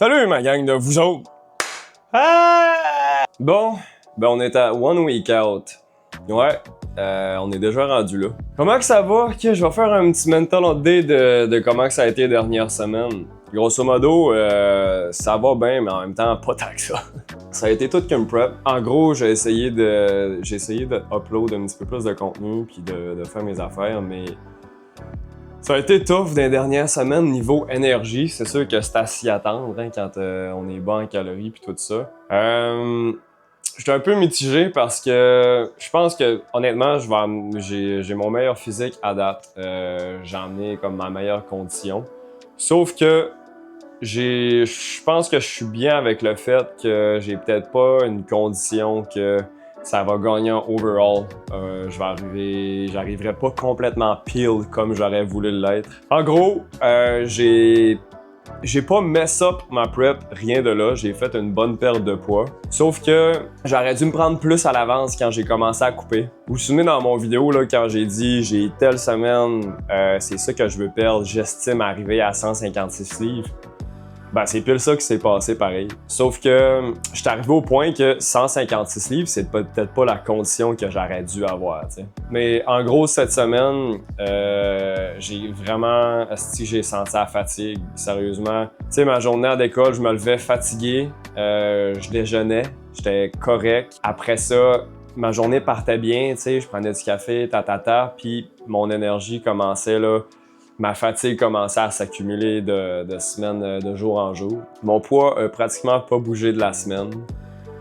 Salut ma gang de vous autres! Ah! Bon, on est à One Week Out. Ouais, on est déjà rendu là. Comment que ça va? Ok, je vais faire un petit mental update de comment que ça a été les dernières semaines. Grosso modo, ça va bien, mais en même temps, pas tant que ça. Ça a été tout qu'une prep. En gros, j'ai essayé de upload un petit peu plus de contenu puis de faire mes affaires, mais ça a été tough dans les dernières semaines niveau énergie. C'est sûr que c'est à s'y attendre hein, quand on est bas en calories puis tout ça. J'étais un peu mitigé parce que je pense que honnêtement, j'ai mon meilleur physique à date. J'en ai comme ma meilleure condition. Sauf que je pense que je suis bien avec le fait que j'ai peut-être pas une condition que ça va gagner en overall. J'arriverai pas complètement pile comme j'aurais voulu l'être. En gros, j'ai pas mess up ma prep, rien de là. J'ai fait une bonne perte de poids. Sauf que j'aurais dû me prendre plus à l'avance quand j'ai commencé à couper. Vous vous souvenez dans mon vidéo là, quand j'ai dit j'ai telle semaine, c'est ça que je veux perdre, j'estime arriver à 156 livres. Ben, c'est pile ça qui s'est passé pareil. Sauf que je suis arrivé au point que 156 livres, c'est peut-être pas la condition que j'aurais dû avoir, t'sais. Mais en gros, cette semaine, j'ai senti la fatigue, sérieusement. Tu sais, ma journée à l'école, je me levais fatigué, je déjeunais, j'étais correct. Après ça, ma journée partait bien, tu sais, je prenais du café, puis mon énergie commençait là. Ma fatigue commençait à s'accumuler de semaine, de jour en jour. Mon poids a pratiquement pas bougé de la semaine,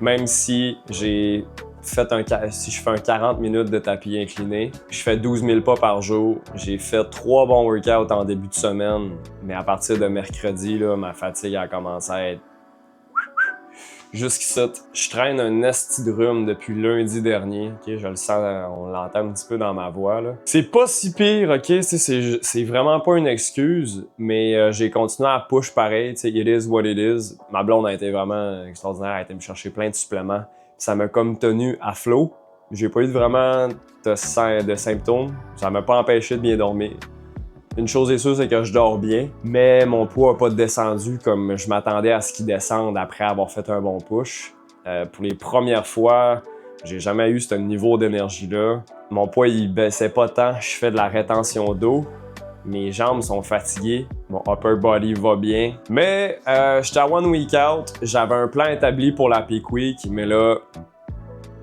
même si si je fais un 40 minutes de tapis incliné, je fais 12 000 pas par jour. J'ai fait 3 bons workouts en début de semaine, mais à partir de mercredi, là, ma fatigue a commencé à être jusqu'ici. Je traîne un esti de rhume depuis lundi dernier. Okay? Je le sens, on l'entend un petit peu dans ma voix. Là. C'est pas si pire, ok? C'est vraiment pas une excuse, mais j'ai continué à push pareil. T'sais, it is what it is. Ma blonde a été vraiment extraordinaire. Elle a été me chercher plein de suppléments. Ça m'a comme tenu à flot. J'ai pas eu vraiment de symptômes. Ça m'a pas empêché de bien dormir. Une chose est sûre, c'est que je dors bien, mais mon poids n'a pas descendu comme je m'attendais à ce qu'il descende après avoir fait un bon push. Pour les premières fois, j'ai jamais eu ce niveau d'énergie-là. Mon poids, il baissait pas tant. Je fais de la rétention d'eau. Mes jambes sont fatiguées. Mon upper body va bien. Mais j'étais à One Week Out. J'avais un plan établi pour la Peak Week, mais là,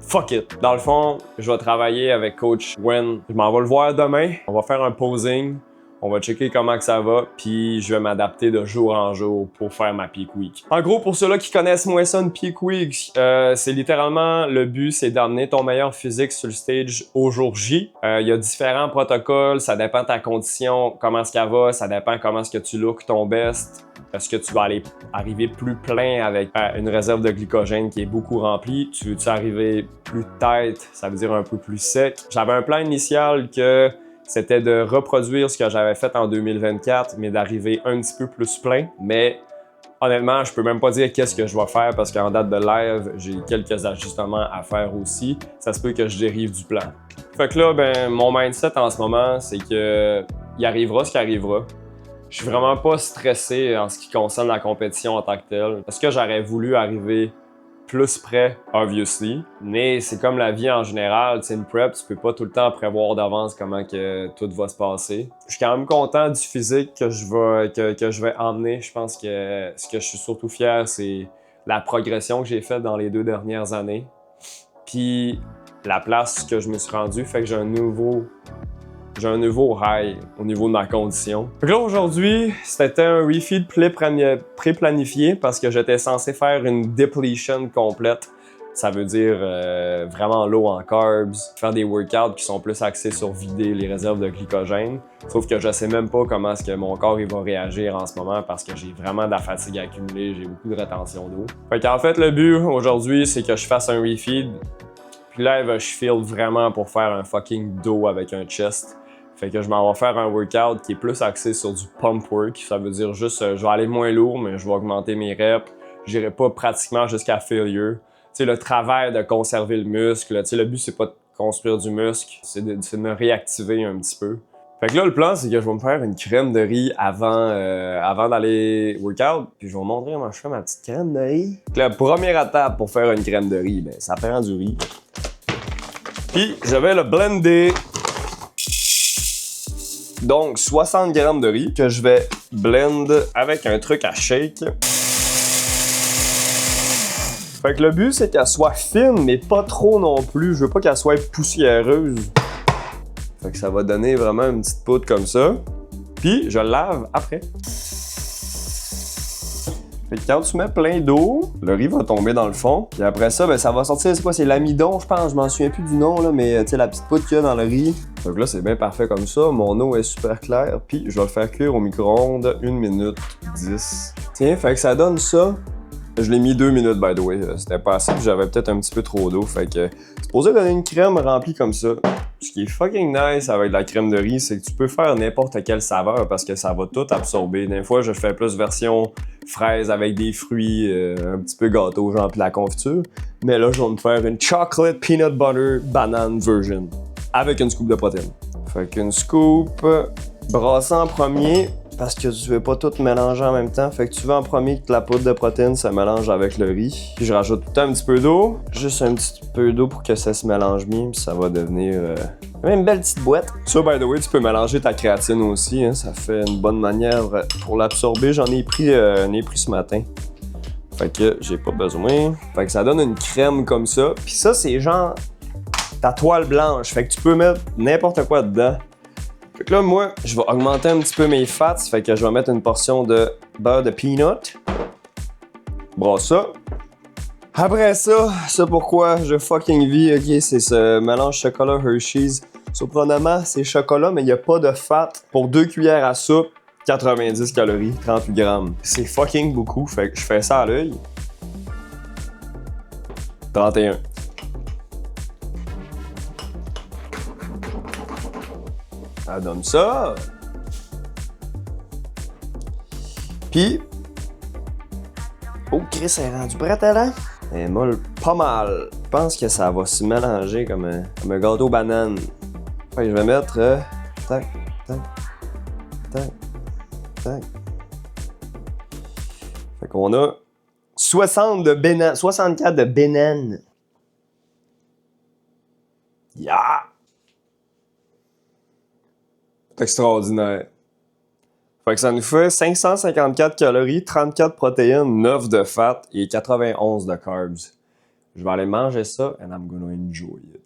fuck it. Dans le fond, je vais travailler avec Coach Wen. Je m'en vais le voir demain. On va faire un posing. On va checker comment que ça va, puis je vais m'adapter de jour en jour pour faire ma Peak Week. En gros, pour ceux-là qui connaissent moins ça, une Peak Week, c'est littéralement le but, c'est d'amener ton meilleur physique sur le stage au jour J. Il y a différents protocoles, ça dépend de ta condition, comment est-ce qu'elle va, ça dépend comment est-ce que tu looks ton best. Est-ce que tu vas arriver plus plein avec une réserve de glycogène qui est beaucoup remplie? Tu veux-tu arriver plus tight, ça veut dire un peu plus sec? J'avais un plan initial que c'était de reproduire ce que j'avais fait en 2024, mais d'arriver un petit peu plus plein. Mais honnêtement, je peux même pas dire qu'est-ce que je vais faire parce qu'en date de live, j'ai quelques ajustements à faire aussi. Ça se peut que je dérive du plan. Fait que là, ben, mon mindset en ce moment, c'est que il arrivera ce qui arrivera. Je suis vraiment pas stressé en ce qui concerne la compétition en tant que telle. Est-ce que j'aurais voulu arriver plus près, obviously, mais c'est comme la vie en général, c'est une prep, tu peux pas tout le temps prévoir d'avance comment que tout va se passer. Je suis quand même content du physique que je vais emmener. Je pense que ce que je suis surtout fier, c'est la progression que j'ai faite dans les 2 dernières années. Puis la place que je me suis rendu fait que j'ai un nouveau high au niveau de ma condition. Donc là, aujourd'hui, c'était un refeed pré-planifié parce que j'étais censé faire une depletion complète. Ça veut dire vraiment low en carbs, faire des workouts qui sont plus axés sur vider les réserves de glycogène. Sauf que je sais même pas comment est-ce que mon corps il va réagir en ce moment parce que j'ai vraiment de la fatigue accumulée, j'ai beaucoup de rétention d'eau. Fait qu'en fait, le but aujourd'hui, c'est que je fasse un refeed. Puis là, je feel vraiment pour faire un fucking dos avec un chest. Fait que je m'en vais faire un workout qui est plus axé sur du pump work. Ça veut dire juste, je vais aller moins lourd, mais je vais augmenter mes reps. J'irai pas pratiquement jusqu'à failure. Tu sais, le travail de conserver le muscle, tu sais, le but c'est pas de construire du muscle, c'est de me réactiver un petit peu. Fait que là, le plan, c'est que je vais me faire une crème de riz avant d'aller workout. Puis je vais vous montrer comment je fais ma petite crème de riz. Donc la première étape pour faire une crème de riz, ben, ça prend du riz. Puis je vais le blender. Donc 60 g de riz que je vais blend avec un truc à shake. Fait que le but, c'est qu'elle soit fine, mais pas trop non plus. Je veux pas qu'elle soit poussiéreuse. Fait que ça va donner vraiment une petite poudre comme ça. Puis, je le lave après. Fait que quand tu mets plein d'eau, le riz va tomber dans le fond. Puis après ça, ben, ça va sortir, c'est quoi? C'est l'amidon, je pense. Je m'en souviens plus du nom, là, mais tu sais, la petite poudre qu'il y a dans le riz. Donc là, c'est bien parfait comme ça. Mon eau est super claire. Puis, je vais le faire cuire au micro-ondes 1 minute 10. Tiens, fait que ça donne ça. Je l'ai mis 2 minutes, by the way. C'était pas assez, puis j'avais peut-être un petit peu trop d'eau. Fait que c'est supposé donner une crème remplie comme ça. Ce qui est fucking nice avec la crème de riz, c'est que tu peux faire n'importe quelle saveur parce que ça va tout absorber. Des fois, je fais plus version fraise avec des fruits, un petit peu gâteau, genre pis la confiture. Mais là, je vais me faire une chocolate peanut butter banane version avec une scoop de protéines. Fait qu'une scoop brassée en premier parce que tu veux pas tout mélanger en même temps. Fait que tu veux en premier que la poudre de protéines se mélange avec le riz. Puis je rajoute tout un petit peu d'eau. Juste un petit peu d'eau pour que ça se mélange bien. Puis ça va devenir une belle petite boîte. Ça, by the way, tu peux mélanger ta créatine aussi. Hein. Ça fait une bonne manière pour l'absorber. J'en ai pris ce matin. Fait que j'ai pas besoin. Fait que ça donne une crème comme ça. Puis ça, c'est genre ta toile blanche. Fait que tu peux mettre n'importe quoi dedans. Fait que là, moi, je vais augmenter un petit peu mes fats. Fait que je vais mettre une portion de beurre de peanut. Brasse ça. Après ça, pourquoi je fucking vis, ok, c'est ce mélange chocolat Hershey's. Surprenamment, c'est chocolat, mais il n'y a pas de fat. Pour 2 cuillères à soupe, 90 calories, 38 grammes. C'est fucking beaucoup, fait que je fais ça à l'œil. 31. Ça donne ça. Puis, oh, Chris, elle est rendue prête, là? Elle est molle pas mal. Je pense que ça va se mélanger comme un gâteau banane. Fait que je vais mettre... tac, tac, tac, tac. Fait qu'on a 60 de bénin, 64 de bénane. Yeah! C'est extraordinaire. Fait que ça nous fait 554 calories, 34 protéines, 9 de fat et 91 de carbs. Je vais aller manger ça and I'm gonna enjoy it.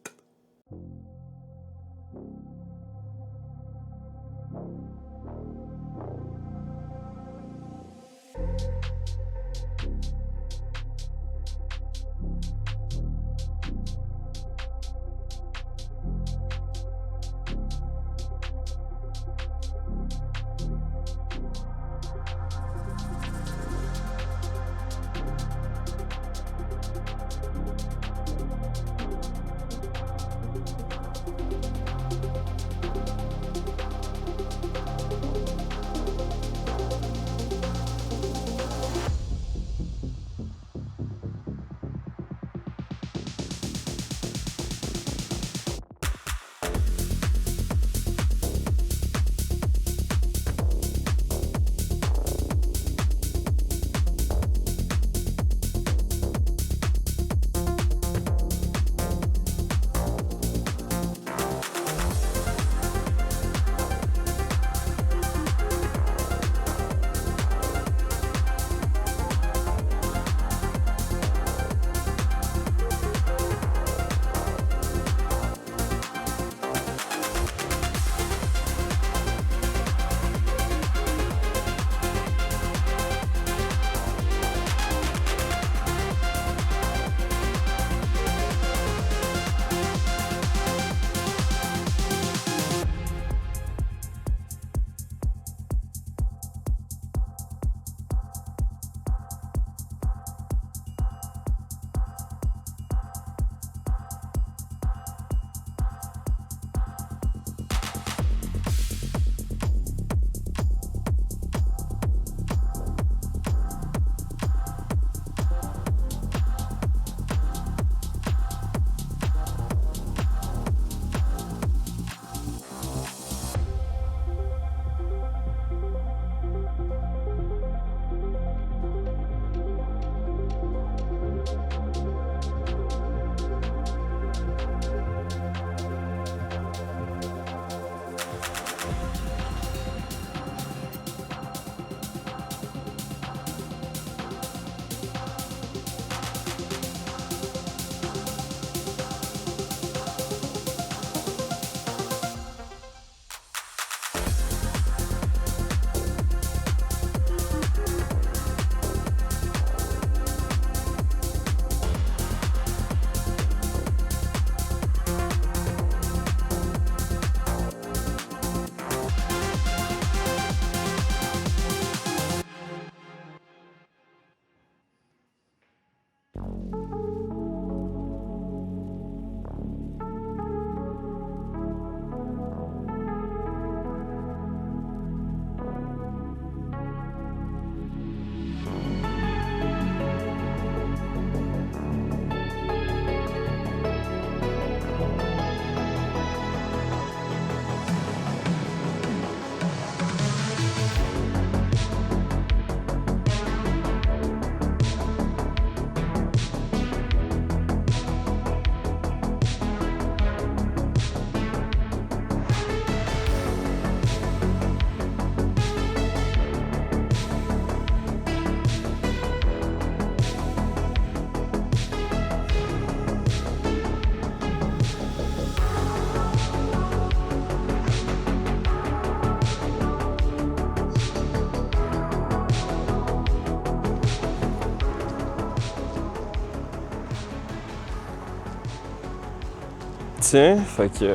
maintien, fait que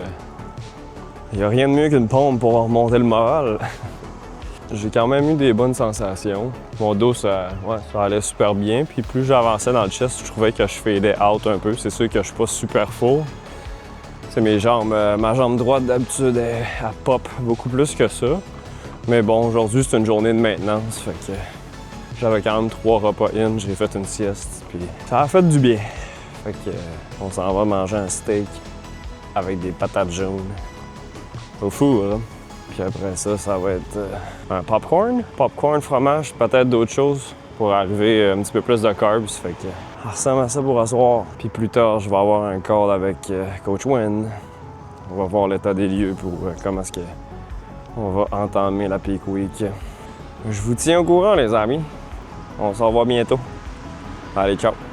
il n'y a rien de mieux qu'une pompe pour remonter le moral. J'ai quand même eu des bonnes sensations. Mon dos, ça allait super bien. Puis plus j'avançais dans le chest, je trouvais que je fadais out un peu. C'est sûr que je suis pas super full. C'est mes jambes, ma jambe droite d'habitude, elle pop beaucoup plus que ça. Mais bon, aujourd'hui, c'est une journée de maintenance, fait que j'avais quand même 3 repas in, j'ai fait une sieste, puis ça a fait du bien. Fait que on s'en va manger un steak avec des patates jaunes au four, hein. Puis après ça, ça va être un popcorn, fromage, peut-être d'autres choses pour arriver un petit peu plus de carbs. Fait que ça ressemble à ça pour asseoir. Puis plus tard, je vais avoir un call avec Coach Wynn. On va voir l'état des lieux pour comment est-ce qu'on va entamer la peak week. Je vous tiens au courant, les amis. On se revoit bientôt. Allez, ciao!